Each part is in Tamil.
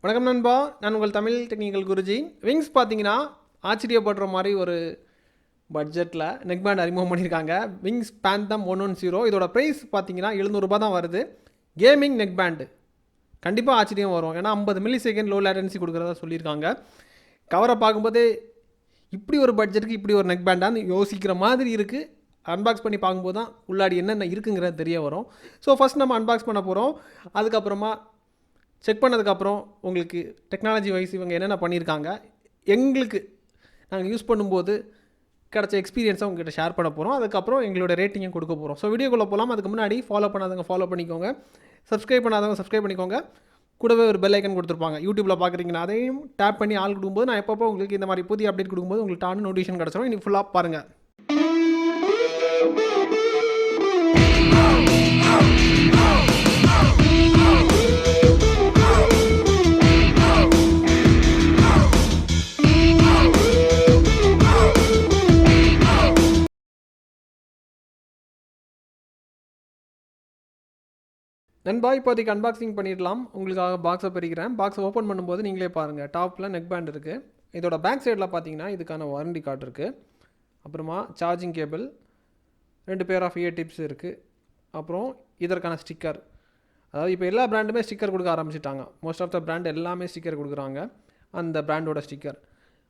வணக்கம் நண்பா, நான் உங்கள் தமிழ் டெக்னிக்கல் குருஜி. விங்ஸ் பார்த்தீங்கன்னா ஆச்சரியப்படுற மாதிரி ஒரு பட்ஜெட்டில் நெக் பேண்ட் அறிமுகம் பண்ணியிருக்காங்க. Wings phantom 110. இதோட ப்ரைஸ் பார்த்தீங்கன்னா 700 தான் வருது. கேமிங் நெக் பேண்டு கண்டிப்பாக ஆச்சரியம் வரும். ஏன்னா 50 மில்லி செகண்ட் லோ லேட்டன்சி கொடுக்குறதா சொல்லியிருக்காங்க. கவரை பார்க்கும்போதே இப்படி ஒரு பட்ஜெட்டுக்கு இப்படி ஒரு நெக் பேண்டான்னு யோசிக்கிற மாதிரி இருக்குது. அன்பாக்ஸ் பண்ணி பார்க்கும்போது தான் உள்ளாடி என்னென்ன இருக்குங்கிறது தெரிய வரும். ஸோ ஃபஸ்ட் நம்ம அன்பாக்ஸ் பண்ண போகிறோம். அதுக்கப்புறமா செக் பண்ணதுக்கப்புறம் உங்களுக்கு டெக்னாலஜி வைஸ் இவங்க என்னென்ன பண்ணியிருக்காங்க, எங்களுக்கு நாங்கள் யூஸ் பண்ணும்போது கிடச்ச எக்ஸ்பீரியன்ஸை உங்கள்கிட்ட ஷேர் பண்ண போகிறோம். அதுக்கப்புறம் எங்களோட ரேட்டிங்கும் கொடுக்க போகிறோம். ஸோ வீடியோக்குள்ளே போகலாம். அதுக்கு முன்னாடி ஃபாலோ பண்ணாதவங்க ஃபாலோ பண்ணிக்கோங்க, சப்ஸ்கிரைப் பண்ணாதவங்க சப்ஸ்கிரைப் பண்ணிக்கோங்க. கூடவே ஒரு பெல் ஐக்கன் கொடுத்துருப்பாங்க. யூடியூப்பில் பார்க்குறீங்கன்னா அதையும் டேப் பண்ணி ஆள் கொடுக்கும்போது நான் எப்பப்போ உங்களுக்கு இந்த மாதிரி புதிய அப்டேட் கொடுக்கும்போது உங்களுக்கு டான்னு நோட்டிஃபிகேஷன் கிடச்சிடும். இன்னைக்கு ஃபுல்லாக பாருங்கள். நண்பா, இப்போதைக்கு அன்பாக்சிங் பண்ணிடலாம். உங்களுக்காக பாக்ஸை பிரிக்கிறேன். பாக்ஸை ஓப்பன் பண்ணும்போது நீங்களே பாருங்கள். டாப்பில் நெக் பேண்ட் இருக்குது. இதோட பேக் சைடில் பார்த்தீங்கன்னா இதுக்கான வாரண்டி கார்டு இருக்குது. அப்புறமா charging cable, 2 pair half year tips இருக்குது. அப்புறம் இதற்கான ஸ்டிக்கர். அதாவது இப்போ எல்லா பிராண்டுமே ஸ்டிக்கர் கொடுக்க ஆரம்பிச்சிட்டாங்க. மோஸ்ட் ஆஃப் த பிராண்ட் எல்லாமே ஸ்டிக்கர் கொடுக்குறாங்க. அந்த பிராண்டோட ஸ்டிக்கர்.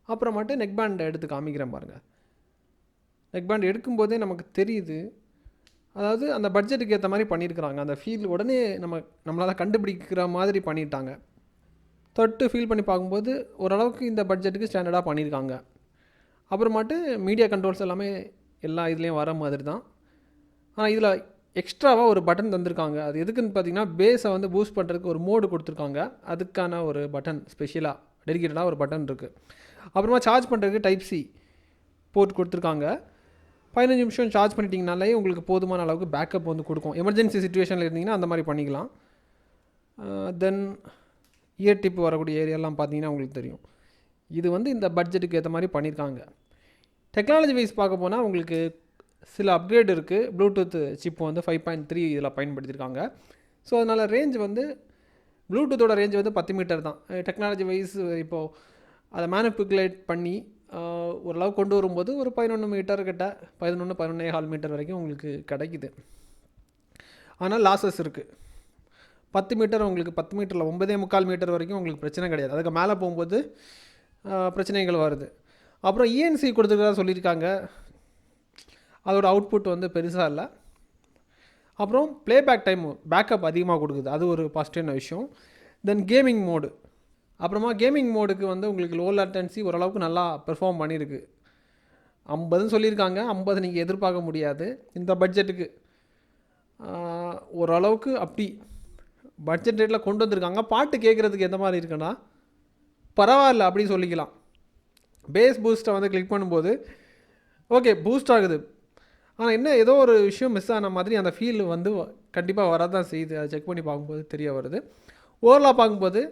அப்புறமாட்டு நெக் பேண்டை எடுத்து காமிக்கிறேன் பாருங்கள். நெக் பேண்ட் எடுக்கும்போதே நமக்கு தெரியுது. அதாவது அந்த பட்ஜெட்டுக்கு ஏற்ற மாதிரி பண்ணியிருக்கிறாங்க. அந்த ஃபீல் உடனே நம்மளால் கண்டுபிடிக்கிற மாதிரி பண்ணிட்டாங்க. தொட்டு ஃபீல் பண்ணி பார்க்கும்போது ஓரளவுக்கு இந்த பட்ஜெட்டுக்கு ஸ்டாண்டர்டாக பண்ணியிருக்காங்க. அப்புறமாட்டு மீடியா கண்ட்ரோல்ஸ் எல்லாமே எல்லா இதுலேயும் வர மாதிரி தான். ஆனால் இதில் எக்ஸ்ட்ராவாக ஒரு பட்டன் தந்திருக்காங்க. அது எதுக்குன்னு பார்த்தீங்கன்னா பேஸை வந்து பூஸ்ட் பண்ணுறதுக்கு ஒரு மோடு கொடுத்துருக்காங்க. அதுக்கான ஒரு பட்டன் ஸ்பெஷலாக டெடிகேட்டடாக ஒரு பட்டன் இருக்குது. அப்புறமா சார்ஜ் பண்ணுறதுக்கு டைப் சி போர்ட் கொடுத்துருக்காங்க. 15 நிமிஷம் சார்ஜ் பண்ணிட்டீங்கனாலே உங்களுக்கு போதுமான அளவுக்கு பேக்கப் வந்து கொடுக்கும். எமர்ஜென்சி சுச்சுவேஷனில் இருந்தீங்கன்னா அந்த மாதிரி பண்ணிக்கலாம். தென் இயர் டிப் வரக்கூடிய ஏரியாலாம் பார்த்தீங்கன்னா உங்களுக்கு தெரியும். இது வந்து இந்த பட்ஜெட்டுக்கு ஏற்ற மாதிரி பண்ணியிருக்காங்க. டெக்னாலஜி வைஸ் பார்க்க போனால் உங்களுக்கு சில அப்கிரேட் இருக்குது. ப்ளூடூத் சிப் வந்து 5.3 இதில் பயன்படுத்தியிருக்காங்க. ஸோ அதனால் ரேஞ்ச் வந்து ப்ளூடூத்தோட ரேஞ்ச் வந்து 10 மீட்டர் தான். டெக்னாலஜி வைஸ் இப்போது அதை மேனிப்புலேட் பண்ணி ஓரளவு கொண்டு வரும்போது ஒரு 11 மீட்டர் கிட்ட 11.5 மீட்டர் வரைக்கும் உங்களுக்கு கிடைக்குது. ஆனால் லாஸஸ் இருக்குது. 10 மீட்டர் உங்களுக்கு 10 மீட்டரில் 9.25 மீட்டர் வரைக்கும் உங்களுக்கு பிரச்சனை கிடையாது. அதுக்கு மேலே போகும்போது பிரச்சனைகள் வருது. அப்புறம் இஎன்சி கொடுத்துருக்கதா சொல்லியிருக்காங்க. அதோட அவுட்புட் வந்து பெருசாக இல்லை. அப்புறம் ப்ளேபேக் டைம் பேக்கப் அதிகமாக கொடுக்குது. அது ஒரு பாசிட்டிவான விஷயம். தென் கேமிங் மோடு. அப்புறமா கேமிங் மோடுக்கு வந்து உங்களுக்கு லோ லேட்டன்சி ஓரளவுக்கு நல்லா பெர்ஃபார்ம் பண்ணியிருக்கு. 50 சொல்லியிருக்காங்க. 50 நீங்கள் எதிர்பார்க்க முடியாது இந்த பட்ஜெட்டுக்கு. ஓரளவுக்கு அப்படி பட்ஜெட் ரேட்டில் கொண்டு வந்திருக்காங்க. பாட்டு கேட்குறதுக்கு எந்த மாதிரி இருக்குன்னா பரவாயில்ல அப்படி சொல்லிக்கலாம். பேஸ் பூஸ்ட்டை வந்து கிளிக் பண்ணும்போது ஓகே பூஸ்ட் ஆகுது. ஆனால் என்ன ஏதோ ஒரு விஷயம் மிஸ் ஆன மாதிரி அந்த ஃபீல் வந்து கண்டிப்பாக வரதான் செய்யுது. அதை செக் பண்ணி பார்க்கும்போது தெரிய வருது. ஓவரலாக பார்க்கும்போது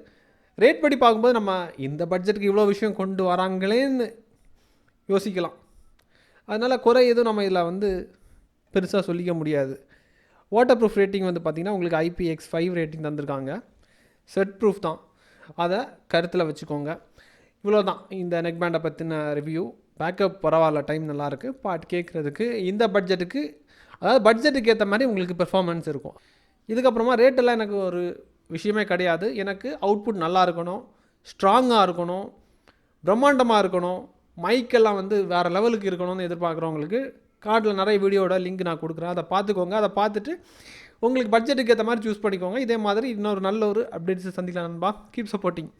ரேட் படி பார்க்கும்போது நம்ம இந்த பட்ஜெட்டுக்கு இவ்வளோ விஷயம் கொண்டு வராங்களேன்னு யோசிக்கலாம். அதனால் குறை எதுவும் நம்ம இதில் வந்து பெருசாக சொல்லிக்க முடியாது. வாட்டர் ப்ரூஃப் ரேட்டிங் வந்து பார்த்திங்கன்னா உங்களுக்கு IPX5 ரேட்டிங் தந்திருக்காங்க. செட் ப்ரூஃப் தான். அதை கருத்தில் வச்சுக்கோங்க. இவ்வளோ தான் இந்த நெக் பேண்டை பற்றின ரிவ்யூ. பேக்கப் பரவாயில்ல, டைம் நல்லாயிருக்கு, பாட்டு கேட்குறதுக்கு. இந்த பட்ஜெட்டுக்கு அதாவது பட்ஜெட்டுக்கு ஏற்ற மாதிரி உங்களுக்கு பெர்ஃபார்மன்ஸ் இருக்கும். இதுக்கப்புறமா ரேட்டெல்லாம் எனக்கு ஒரு விஷயமே கிடையாது. எனக்கு அவுட்புட் நல்லா இருக்கணும், ஸ்ட்ராங்காக இருக்கணும், பிரம்மாண்டமாக இருக்கணும், மைக்கெல்லாம் வந்து வேறு லெவலுக்கு இருக்கணும்னு எதிர்பார்க்குறவங்களுக்கு கார்டில் நிறைய வீடியோட லிங்க் நான் கொடுக்குறேன். அதை பார்த்துக்கோங்க. அதை பார்த்துட்டு உங்களுக்கு பட்ஜெட்டுக்கு ஏற்ற மாதிரி சூஸ் பண்ணிக்கோங்க. இதே மாதிரி இன்னொரு நல்ல ஒரு அப்டேட்ஸ் சந்திக்கலாம் நண்பா. Keep supporting.